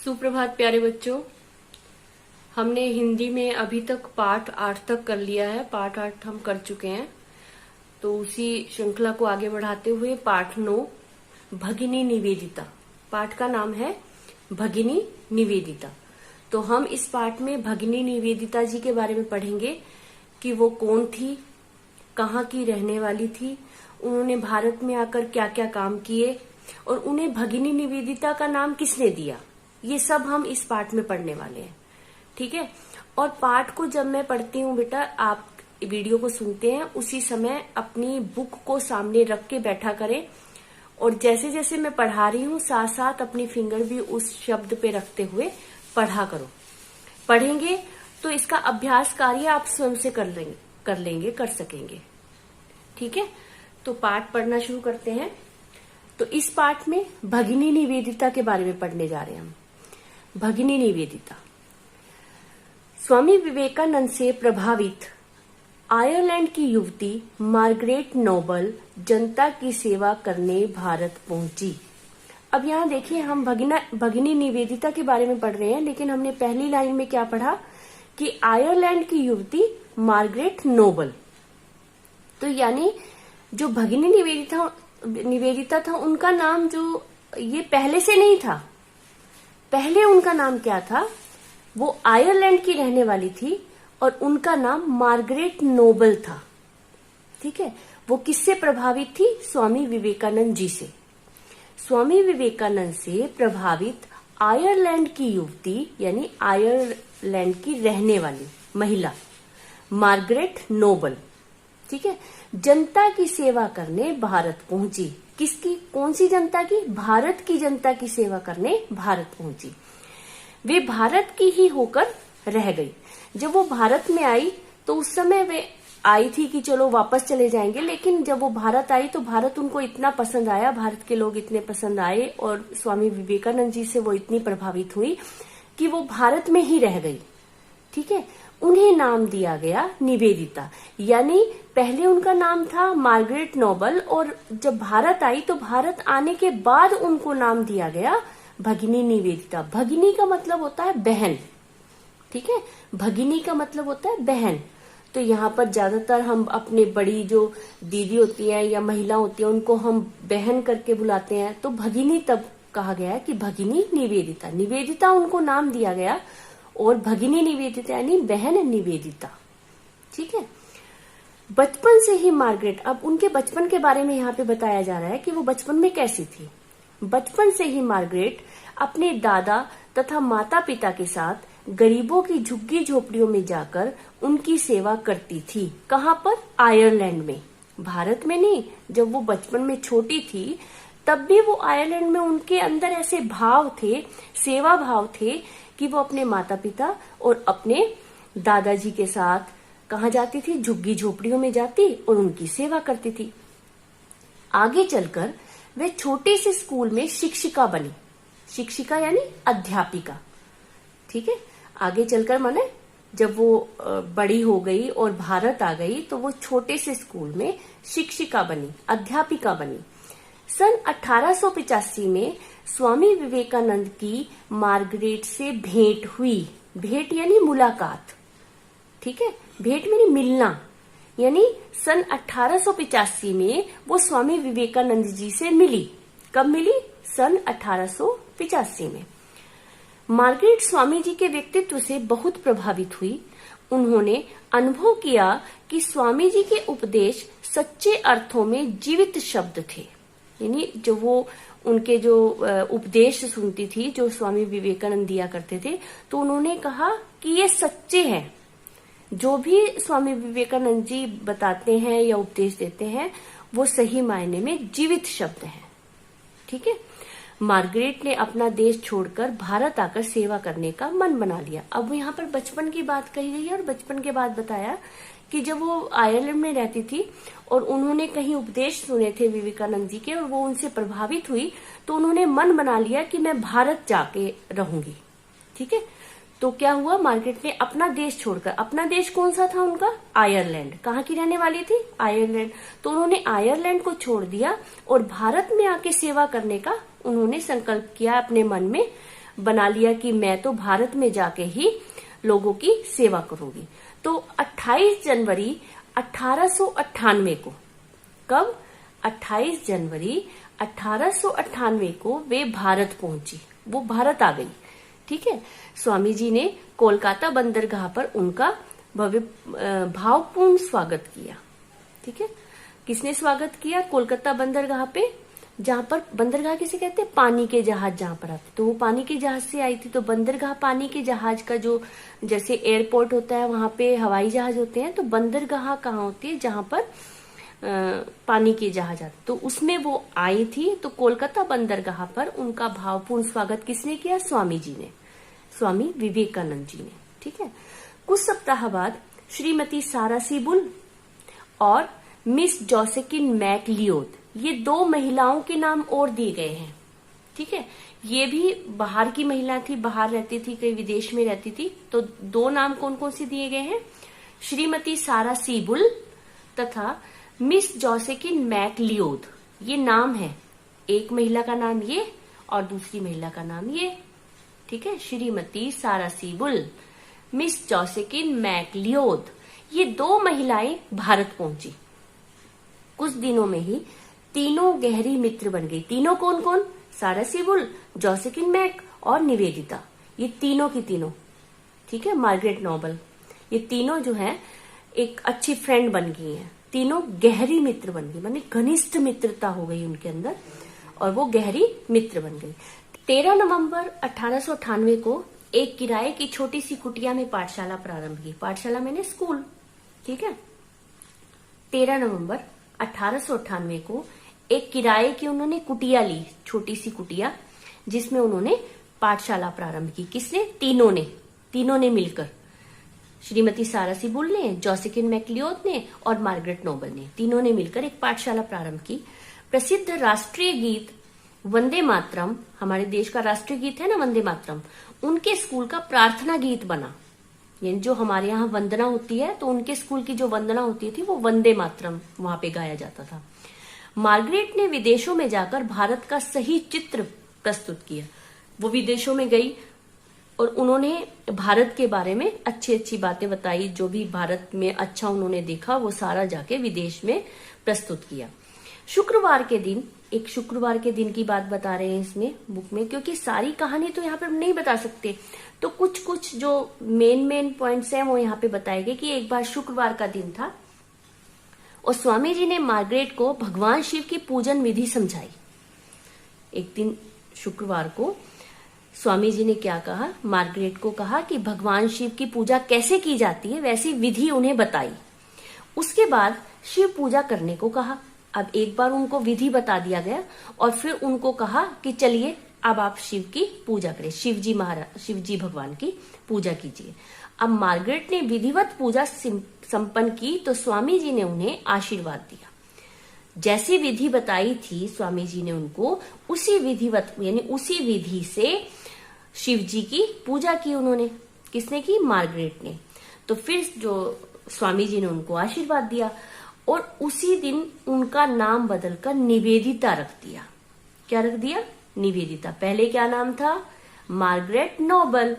सुप्रभात प्यारे बच्चों। हमने हिंदी में अभी तक पाठ 8 तक कर लिया है। पाठ 8 हम कर चुके हैं। तो उसी श्रृंखला को आगे बढ़ाते हुए पाठ 9 भगिनी निवेदिता। पाठ का नाम है भगिनी निवेदिता। तो हम इस पाठ में भगिनी निवेदिता जी के बारे में पढ़ेंगे कि वो कौन थी, कहाँ की रहने वाली थी, उन्होंने भारत में आकर क्या क्या काम किए और उन्हें भगिनी निवेदिता का नाम किसने दिया। ये सब हम इस पाठ में पढ़ने वाले हैं, ठीक है। और पाठ को जब मैं पढ़ती हूँ बेटा, आप वीडियो को सुनते हैं उसी समय अपनी बुक को सामने रख के बैठा करें और जैसे जैसे मैं पढ़ा रही हूँ साथ साथ अपनी फिंगर भी उस शब्द पे रखते हुए पढ़ा करो। पढ़ेंगे तो इसका अभ्यास कार्य आप स्वयं से कर सकेंगे, ठीक है। तो पाठ पढ़ना शुरू करते हैं। तो इस पाठ में भगिनी निवेदिता के बारे में पढ़ने जा रहे हैं हम। भगिनी निवेदिता स्वामी विवेकानंद से प्रभावित आयरलैंड की युवती मार्गरेट नोबल जनता की सेवा करने भारत पहुंची। अब यहाँ देखिए, हम भगिनी निवेदिता के बारे में पढ़ रहे हैं, लेकिन हमने पहली लाइन में क्या पढ़ा कि आयरलैंड की युवती मार्गरेट नोबल। तो यानी जो भगिनी निवेदिता था उनका नाम जो ये पहले से नहीं था। पहले उनका नाम क्या था, वो आयरलैंड की रहने वाली थी और उनका नाम मार्गरेट नोबल था, ठीक है। वो किससे प्रभावित थी? स्वामी विवेकानंद जी से। स्वामी विवेकानंद से प्रभावित आयरलैंड की युवती यानी आयरलैंड की रहने वाली महिला मार्गरेट नोबल, ठीक है, जनता की सेवा करने भारत पहुंची। किसकी, कौन सी जनता की? भारत की जनता की सेवा करने भारत पहुंची। वे भारत की ही होकर रह गई। जब वो भारत में आई तो उस समय वे आई थी कि चलो वापस चले जाएंगे, लेकिन जब वो भारत आई तो भारत उनको इतना पसंद आया, भारत के लोग इतने पसंद आए और स्वामी विवेकानंद जी से वो इतनी प्रभावित हुई कि वो भारत में ही रह गई, ठीक है। उन्हें नाम दिया गया निवेदिता, यानी पहले उनका नाम था मार्गरेट नोबल और जब भारत आई तो भारत आने के बाद उनको नाम दिया गया भगिनी निवेदिता। भगिनी का मतलब होता है बहन, ठीक है। भगिनी का मतलब होता है बहन। तो यहाँ पर ज्यादातर हम अपने बड़ी जो दीदी होती है या महिला होती है उनको हम बहन करके बुलाते हैं, तो भगिनी तब कहा गया है कि भगिनी निवेदिता। निवेदिता उनको नाम दिया गया और भगिनी निवेदिता यानी बहन निवेदिता, ठीक है। बचपन से ही मार्गरेट, अब उनके बचपन के बारे में यहाँ पे बताया जा रहा है कि वो बचपन में कैसी थी। बचपन से ही मार्गरेट अपने दादा तथा माता पिता के साथ गरीबों की झुग्गी झोपड़ियों में जाकर उनकी सेवा करती थी। कहाँ पर? आयरलैंड में, भारत में नहीं। जब वो बचपन में छोटी थी तब भी वो आयरलैंड में उनके अंदर ऐसे भाव थे, सेवा भाव थे कि वो अपने माता पिता और अपने दादाजी के साथ कहाँ जाती थी? झुग्गी झोपड़ियों में जाती और उनकी सेवा करती थी। आगे चलकर वे छोटे से स्कूल में शिक्षिका बनी। शिक्षिका यानी अध्यापिका, ठीक है। आगे चलकर माने जब वो बड़ी हो गई और भारत आ गई तो वो छोटे से स्कूल में शिक्षिका बनी, अध्यापिका बनी। सन 1885 में स्वामी विवेकानंद की मार्गरेट से भेंट हुई। भेंट यानी मुलाकात, ठीक है। भेंट यानी मिलना, यानी सन 1885 में वो स्वामी विवेकानंद जी से मिली। कब मिली? सन 1885 में। मार्गरेट स्वामी जी के व्यक्तित्व से बहुत प्रभावित हुई। उन्होंने अनुभव किया कि स्वामी जी के उपदेश सच्चे अर्थों में जीवित शब्द थे। यानी जो वो उनके जो उपदेश सुनती थी, जो स्वामी विवेकानंद दिया करते थे, तो उन्होंने कहा कि ये सच्चे हैं। जो भी स्वामी विवेकानंद जी बताते हैं या उपदेश देते हैं वो सही मायने में जीवित शब्द हैं, ठीक है। मार्गरेट ने अपना देश छोड़कर भारत आकर सेवा करने का मन बना लिया। अब यहाँ पर बचपन की बात कही गई है और बचपन के बाद बताया कि जब वो आयरलैंड में रहती थी और उन्होंने कहीं उपदेश सुने थे विवेकानंद जी के और वो उनसे प्रभावित हुई, तो उन्होंने मन बना लिया कि मैं भारत जाके रहूंगी, ठीक है। तो क्या हुआ, मार्गरेट ने अपना देश छोड़कर, अपना देश कौन सा था उनका? आयरलैंड। कहाँ की रहने वाली थी? आयरलैंड। तो उन्होंने आयरलैंड को छोड़ दिया और भारत में आके सेवा करने का उन्होंने संकल्प किया अपने मन में बना लिया कि मैं तो भारत में जाके ही लोगों की सेवा करूंगी। तो 28 जनवरी 1898 को, कब? 28 जनवरी 1898 को वे भारत पहुंची, वो भारत आ गई। ठीक है, स्वामी जी ने कोलकाता बंदरगाह पर उनका भव्य भावपूर्ण स्वागत किया। ठीक है, किसने स्वागत किया? कोलकाता बंदरगाह पे, जहां पर बंदरगाह किसे कहते हैं? पानी के जहाज जहां पर आते, तो वो पानी के जहाज से आई थी। तो बंदरगाह पानी के जहाज का, जो जैसे एयरपोर्ट होता है वहां पे हवाई जहाज होते हैं, तो बंदरगाह कहाँ होती है? जहां पर पानी के जहाज आते, तो उसमें वो आई थी। तो कोलकाता बंदरगाह पर उनका भावपूर्ण स्वागत किसने किया? स्वामी जी ने, स्वामी विवेकानंद जी ने। ठीक है, कुछ सप्ताह बाद श्रीमती सारा सीबुल और मिस जोसेकिन मैकलियोड, ये 2 महिलाओं के नाम और दिए गए हैं। ठीक है, ये भी बाहर की महिला थी, बाहर रहती थी, कई विदेश में रहती थी। तो 2 नाम कौन कौन से दिए गए हैं? श्रीमती सारा सीबुल तथा मिस जोसेकिन मैकलियोड, ये नाम है। एक महिला का नाम ये और दूसरी महिला का नाम ये। ठीक है, श्रीमती सारा सीबुल, मिस जोसेकिन मैकलियोड, ये 2 महिलाएं भारत पहुंची। कुछ दिनों में ही तीनों गहरी मित्र बन गई। तीनों कौन कौन? सारा सीबुल, जोसेकिन मैक और निवेदिता, ये तीनों की तीनों। ठीक है, मार्गरेट नोबल, ये तीनों जो है एक अच्छी फ्रेंड बन गई हैं। तीनों गहरी मित्र बन गई, माने घनिष्ठ मित्रता हो गई उनके अंदर और वो गहरी मित्र बन गई। 13 नवंबर 1898 को एक किराए की छोटी सी कुटिया में पाठशाला प्रारंभ की। पाठशाला मैंने स्कूल। ठीक है, 13 नवंबर 1898 को एक किराए की उन्होंने कुटिया ली, छोटी सी कुटिया, जिसमें उन्होंने पाठशाला प्रारंभ की। किसने? तीनों ने मिलकर, श्रीमती सारा सीबुल ने, जोसेकिन मैकलियोड ने और मार्गरेट नोबल ने, तीनों ने मिलकर एक पाठशाला प्रारंभ की। प्रसिद्ध राष्ट्रीय गीत वंदे मातरम, हमारे देश का राष्ट्रीय गीत है ना वंदे मातरम, उनके स्कूल का प्रार्थना गीत बना। यानी जो हमारे यहाँ वंदना होती है, तो उनके स्कूल की जो वंदना होती थी वो वंदे मातरम वहां पे गाया जाता था। मार्गरेट ने विदेशों में जाकर भारत का सही चित्र प्रस्तुत किया। वो विदेशों में गई और उन्होंने भारत के बारे में अच्छी अच्छी बातें बताई। जो भी भारत में अच्छा उन्होंने देखा वो सारा जाके विदेश में प्रस्तुत किया। शुक्रवार के दिन, एक शुक्रवार के दिन की बात बता रहे हैं इसमें बुक में, क्योंकि सारी कहानी तो यहाँ पर नहीं बता सकते, तो कुछ कुछ जो मेन पॉइंट्स हैं वो यहाँ पे बताए गए। कि एक बार शुक्रवार का दिन था और स्वामी जी ने मार्गरेट को भगवान शिव की पूजन विधि समझाई। एक दिन शुक्रवार को स्वामी जी ने क्या कहा? मार्गरेट को कहा कि भगवान शिव की पूजा कैसे की जाती है वैसी विधि उन्हें बताई। उसके बाद शिव पूजा करने को कहा। अब एक बार उनको विधि बता दिया गया और फिर उनको कहा कि चलिए अब आप शिव की पूजा करें, शिव जी भगवान की पूजा कीजिए। अब मार्गरेट ने विधिवत पूजा संपन्न की तो स्वामी जी ने उन्हें आशीर्वाद दिया। जैसी विधि बताई थी स्वामी जी ने उनको, उसी विधिवत यानी उसी विधि से शिव जी की पूजा की उन्होंने। किसने की? मार्गरेट ने। तो फिर जो स्वामी जी ने उनको आशीर्वाद दिया और उसी दिन उनका नाम बदलकर निवेदिता रख दिया। क्या रख दिया? निवेदिता। पहले क्या नाम था? Margaret Noble.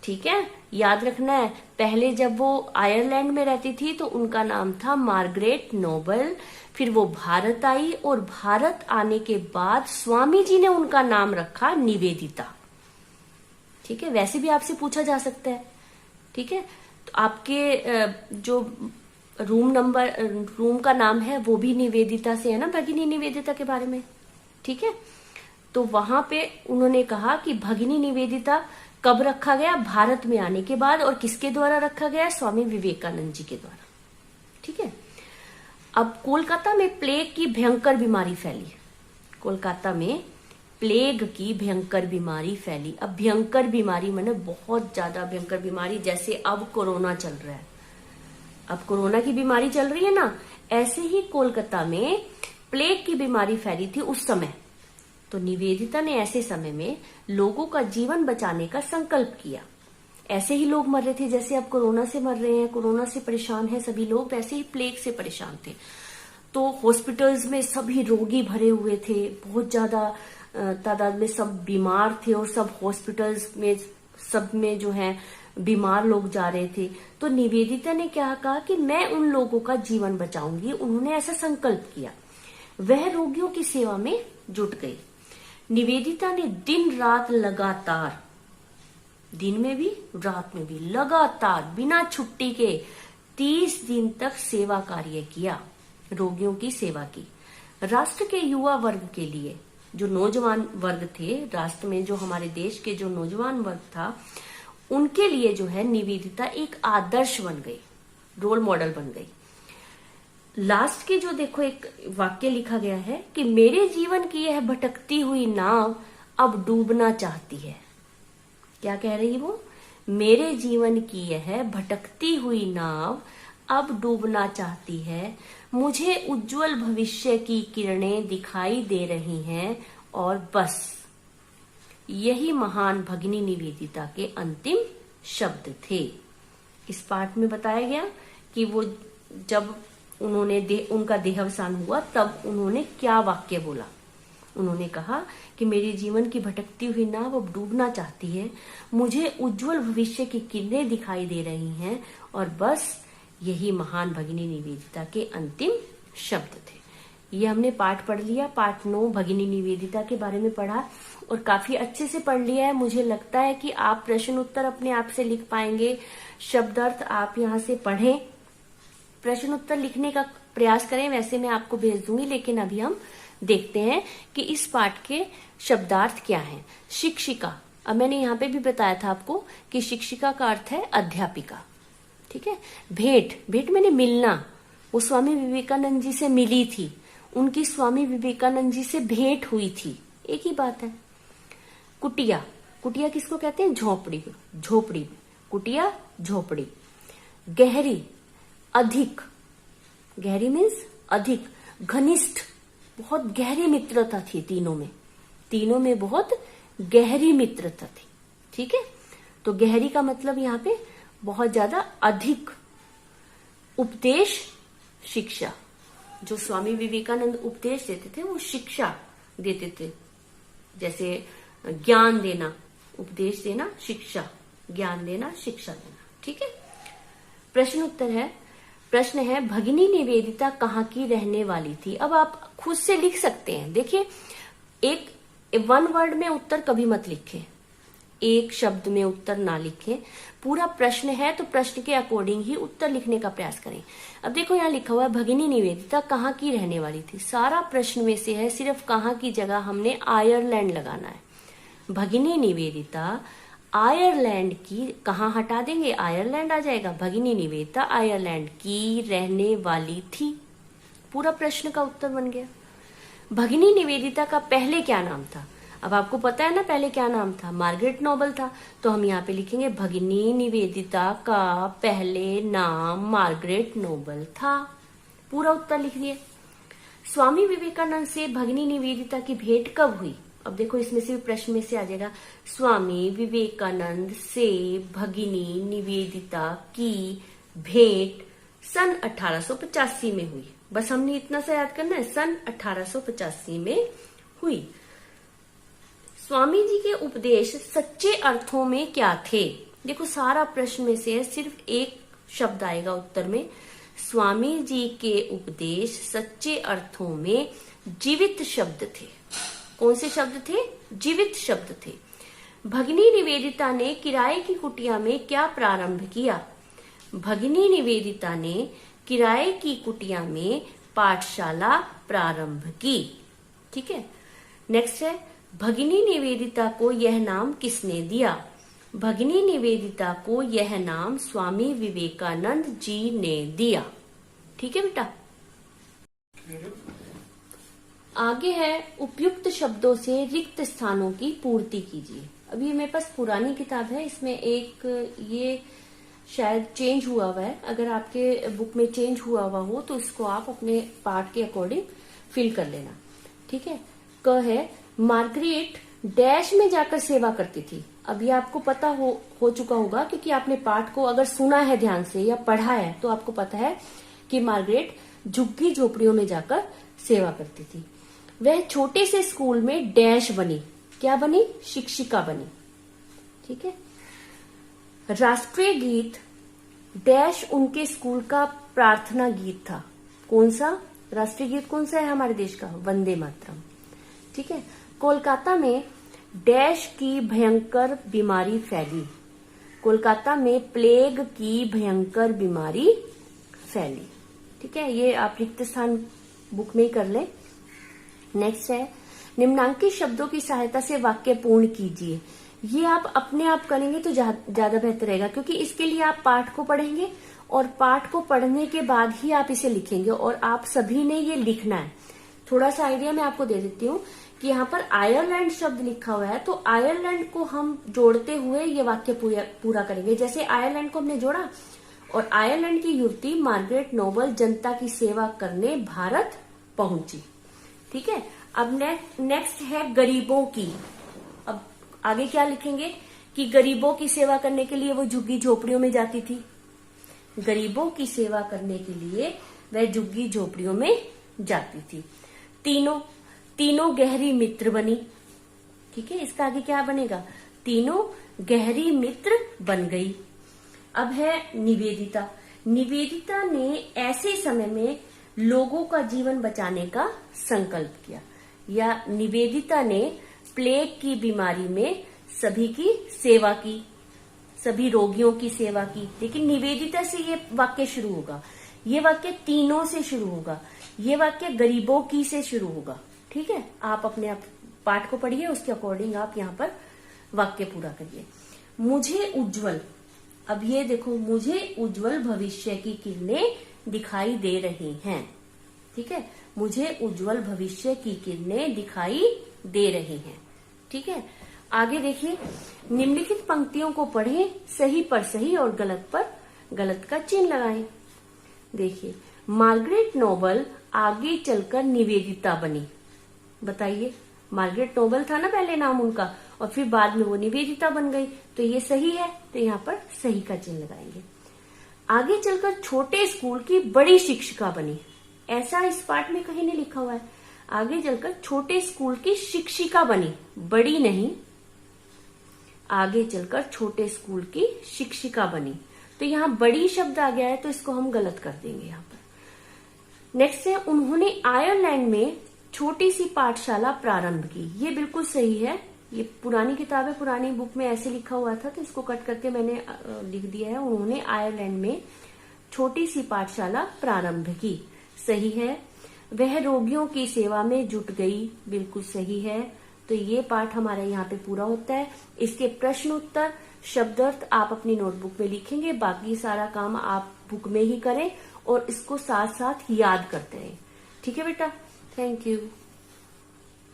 ठीक है, याद रखना है। पहले जब वो आयरलैंड में रहती थी तो उनका नाम था मार्गरेट नोबल। फिर वो भारत आई और भारत आने के बाद स्वामी जी ने उनका नाम रखा निवेदिता। ठीक है, वैसे भी आपसे पूछा जा सकता है। ठीक है, तो आपके जो रूम का नाम है वो भी निवेदिता से है ना, भगिनी निवेदिता के बारे में। ठीक है, तो वहां पे उन्होंने कहा कि भगिनी निवेदिता कब रखा गया? भारत में आने के बाद। और किसके द्वारा रखा गया? स्वामी विवेकानंद जी के द्वारा। ठीक है, अब कोलकाता में प्लेग की भयंकर बीमारी फैली। कोलकाता में प्लेग की भयंकर बीमारी फैली। अब भयंकर बीमारी माने बहुत ज्यादा भयंकर बीमारी, जैसे अब कोरोना चल रहा है, अब कोरोना की बीमारी चल रही है ना, ऐसे ही कोलकाता में प्लेग की बीमारी फैली थी उस समय। तो निवेदिता ने ऐसे समय में लोगों का जीवन बचाने का संकल्प किया। ऐसे ही लोग मर रहे थे जैसे अब कोरोना से मर रहे हैं, कोरोना से परेशान है सभी लोग, वैसे ही प्लेग से परेशान थे। तो हॉस्पिटल्स में सभी रोगी भरे हुए थे, बहुत ज्यादा तादाद में सब बीमार थे और सब हॉस्पिटल्स में सब में जो है बीमार लोग जा रहे थे। तो निवेदिता ने क्या कहा कि मैं उन लोगों का जीवन बचाऊंगी। उन्होंने ऐसा संकल्प किया। वह रोगियों की सेवा में जुट गई। निवेदिता ने दिन रात लगातार, दिन में भी रात में भी लगातार बिना छुट्टी के 30 दिन तक सेवा कार्य किया, रोगियों की सेवा की। राष्ट्र के युवा वर्ग के लिए, जो नौजवान वर्ग थे राष्ट्र में, जो हमारे देश के जो नौजवान वर्ग था, उनके लिए जो है निवेदिता एक आदर्श बन गई, रोल मॉडल बन गई। लास्ट के जो देखो एक वाक्य लिखा गया है कि मेरे जीवन की यह भटकती हुई नाव अब डूबना चाहती है। क्या कह रही वो? मेरे जीवन की यह भटकती हुई नाव अब डूबना चाहती है। मुझे उज्जवल भविष्य की किरणें दिखाई दे रही हैं और बस यही महान भगिनी निवेदिता के अंतिम शब्द थे। इस पाठ में बताया गया कि वो जब उनका देहावसान हुआ तब उन्होंने क्या वाक्य बोला। उन्होंने कहा कि मेरे जीवन की भटकती हुई नाव अब डूबना चाहती है, मुझे उज्जवल भविष्य की किरणें दिखाई दे रही हैं और बस यही महान भगिनी निवेदिता के अंतिम शब्द थे। ये हमने पाठ पढ़ लिया। पाठ 9 भगिनी निवेदिता के बारे में पढ़ा और काफी अच्छे से पढ़ लिया है। मुझे लगता है कि आप प्रश्न उत्तर अपने आप से लिख पाएंगे। शब्दार्थ आप यहाँ से पढ़ें, प्रश्न उत्तर लिखने का प्रयास करें। वैसे मैं आपको भेज दूंगी, लेकिन अभी हम देखते हैं कि इस पाठ के शब्दार्थ क्या हैं। शिक्षिका, अब मैंने यहाँ पे भी बताया था आपको कि शिक्षिका का अर्थ है अध्यापिका। ठीक है। भेंट, भेंट मैंने मिलना। वो स्वामी विवेकानंद जी से मिली थी, उनकी स्वामी विवेकानंद जी से भेंट हुई थी, एक ही बात है। कुटिया, कुटिया किसको कहते हैं? झोपड़ी, झोपड़ी, कुटिया झोपड़ी। गहरी, अधिक, गहरी मीन्स अधिक। घनिष्ठ, बहुत गहरी मित्रता थी तीनों में बहुत गहरी मित्रता थी। ठीक है। तो गहरी का मतलब यहाँ पे बहुत ज्यादा अधिक। उपदेश, शिक्षा, जो स्वामी विवेकानंद उपदेश देते थे वो शिक्षा देते थे, जैसे ज्ञान देना, उपदेश देना, शिक्षा, ज्ञान देना, शिक्षा देना। ठीक है। प्रश्न उत्तर है, प्रश्न है भगिनी निवेदिता कहाँ की रहने वाली थी। अब आप खुद से लिख सकते हैं। देखिए, एक 1 वर्ड में उत्तर कभी मत लिखें, एक शब्द में उत्तर ना लिखें। पूरा प्रश्न है तो प्रश्न के अकॉर्डिंग ही उत्तर लिखने का प्रयास करें। अब देखो यहाँ लिखा हुआ है भगिनी निवेदिता कहाँ की रहने वाली थी। सारा प्रश्न में से है, सिर्फ कहाँ की जगह हमने आयरलैंड लगाना है। भगिनी निवेदिता आयरलैंड की, कहाँ हटा देंगे? आयरलैंड आ जाएगा। भगिनी निवेदिता आयरलैंड की रहने वाली थी। पूरा प्रश्न का उत्तर बन गया। भगिनी निवेदिता का पहले क्या नाम था? अब आपको पता है ना पहले क्या नाम था? मार्गरेट नोबल था। तो हम यहाँ पे लिखेंगे भगिनी निवेदिता का पहले नाम मार्गरेट नोबल था। पूरा उत्तर लिख दिए। स्वामी विवेकानंद से भगिनी निवेदिता की भेंट कब हुई? अब देखो इसमें से प्रश्न में से आ जाएगा, स्वामी विवेकानंद से भगिनी निवेदिता की भेंट सन 1885 में हुई। बस हमने इतना सा याद करना है, सन 1885 में हुई। स्वामी जी के उपदेश सच्चे अर्थों में क्या थे? देखो सारा प्रश्न में से सिर्फ एक शब्द आएगा उत्तर में। स्वामी जी के उपदेश सच्चे अर्थों में जीवित शब्द थे। कौन से शब्द थे? जीवित शब्द थे। भगिनी निवेदिता ने किराए की कुटिया में क्या प्रारंभ किया? भगिनी निवेदिता ने किराए की कुटिया में पाठशाला प्रारंभ की। ठीक है। नेक्स्ट है, भगिनी निवेदिता को यह नाम किसने दिया? भगिनी निवेदिता को यह नाम स्वामी विवेकानंद जी ने दिया। ठीक है बेटा। आगे है, उपयुक्त शब्दों से रिक्त स्थानों की पूर्ति कीजिए। अभी ये मेरे पास पुरानी किताब है, इसमें एक ये शायद चेंज हुआ हुआ है। अगर आपके बुक में चेंज हुआ हुआ हो तो इसको आप अपने पार्ट के अकॉर्डिंग फिल कर लेना। ठीक है। क है, मार्गरेट डैश में जाकर सेवा करती थी। अभी आपको पता हो चुका होगा, क्योंकि आपने पाठ को अगर सुना है ध्यान से या पढ़ा है तो आपको पता है कि मार्गरेट झुग्गी झोपड़ियों में जाकर सेवा करती थी। वह छोटे से स्कूल में डैश बनी। क्या बनी? शिक्षिका बनी। ठीक है। राष्ट्रीय गीत डैश उनके स्कूल का प्रार्थना गीत था। कौन सा राष्ट्रीय गीत कौन सा है हमारे देश का? वंदे मातरम। ठीक है। कोलकाता में डैश की भयंकर बीमारी फैली। कोलकाता में प्लेग की भयंकर बीमारी फैली। ठीक है, ये आप रिक्त स्थान बुक में ही कर लें। नेक्स्ट है, निम्नांकित शब्दों की सहायता से वाक्य पूर्ण कीजिए। ये आप अपने आप करेंगे तो ज्यादा बेहतर रहेगा, क्योंकि इसके लिए आप पाठ को पढ़ेंगे और पाठ को पढ़ने के बाद ही आप इसे लिखेंगे और आप सभी ने ये लिखना है। थोड़ा सा आइडिया मैं आपको दे देती हूँ कि यहाँ पर आयरलैंड शब्द लिखा हुआ है, तो आयरलैंड को हम जोड़ते हुए ये वाक्य पूरा करेंगे। जैसे आयरलैंड को हमने जोड़ा और आयरलैंड की युवती मार्गरेट नोबल जनता की सेवा करने भारत पहुंची। ठीक है। अब नेक्स्ट है गरीबों की। अब आगे क्या लिखेंगे कि गरीबों की सेवा करने के लिए वो झुग्गी झोपड़ियों में जाती थी। गरीबों की सेवा करने के लिए वह झुग्गी झोपड़ियों में जाती थी। तीनों गहरी मित्र बनी। ठीक है, इसका आगे क्या बनेगा? तीनों गहरी मित्र बन गई। अब है निवेदिता। निवेदिता ने ऐसे समय में लोगों का जीवन बचाने का संकल्प किया, या निवेदिता ने प्लेग की बीमारी में सभी की सेवा की, सभी रोगियों की सेवा की। लेकिन निवेदिता से ये वाक्य शुरू होगा, ये वाक्य तीनों से शुरू होगा, ये वाक्य गरीबों की से शुरू होगा। ठीक है, आप अपने आप पाठ को पढ़िए, उसके अकॉर्डिंग आप यहाँ पर वाक्य पूरा करिए। मुझे उज्जवल, अब ये देखो, मुझे उज्जवल भविष्य की किरणें दिखाई दे रही हैं। ठीक है, मुझे उज्जवल भविष्य की किरणें दिखाई दे रही हैं। ठीक है, आगे देखिए, निम्नलिखित पंक्तियों को पढ़ें, सही पर सही और गलत पर गलत का चिन्ह लगाएं। देखिए, मार्गरेट नोबल आगे चलकर निवेदिता बनी। बताइए, मार्गरेट नोबल था ना पहले नाम उनका, और फिर बाद में वो निवेदिता बन गई, तो ये सही है, तो यहाँ पर सही का चिन्ह लगाएंगे। आगे चलकर छोटे स्कूल की बड़ी शिक्षिका बनी। ऐसा इस पाठ में कहीं नहीं लिखा हुआ है। आगे चलकर छोटे स्कूल की शिक्षिका बनी, बड़ी नहीं, आगे चलकर छोटे स्कूल की शिक्षिका बनी। तो यहाँ बड़ी शब्द आ गया है, तो इसको हम गलत कर देंगे यहाँ पर। नेक्स्ट है, उन्होंने आयरलैंड में छोटी सी पाठशाला प्रारंभ की। ये बिल्कुल सही है, ये पुरानी किताब है, पुरानी बुक में ऐसे लिखा हुआ था, तो इसको कट करके मैंने लिख दिया है। उन्होंने आयरलैंड में छोटी सी पाठशाला प्रारंभ की, सही है। वह रोगियों की सेवा में जुट गई, बिल्कुल सही है। तो ये पाठ हमारा यहाँ पे पूरा होता है। इसके प्रश्न उत्तर शब्दार्थ आप अपनी नोटबुक में लिखेंगे, बाकी सारा काम आप बुक में ही करें और इसको साथ साथ याद करते रहें। ठीक है बेटा, थैंक यू।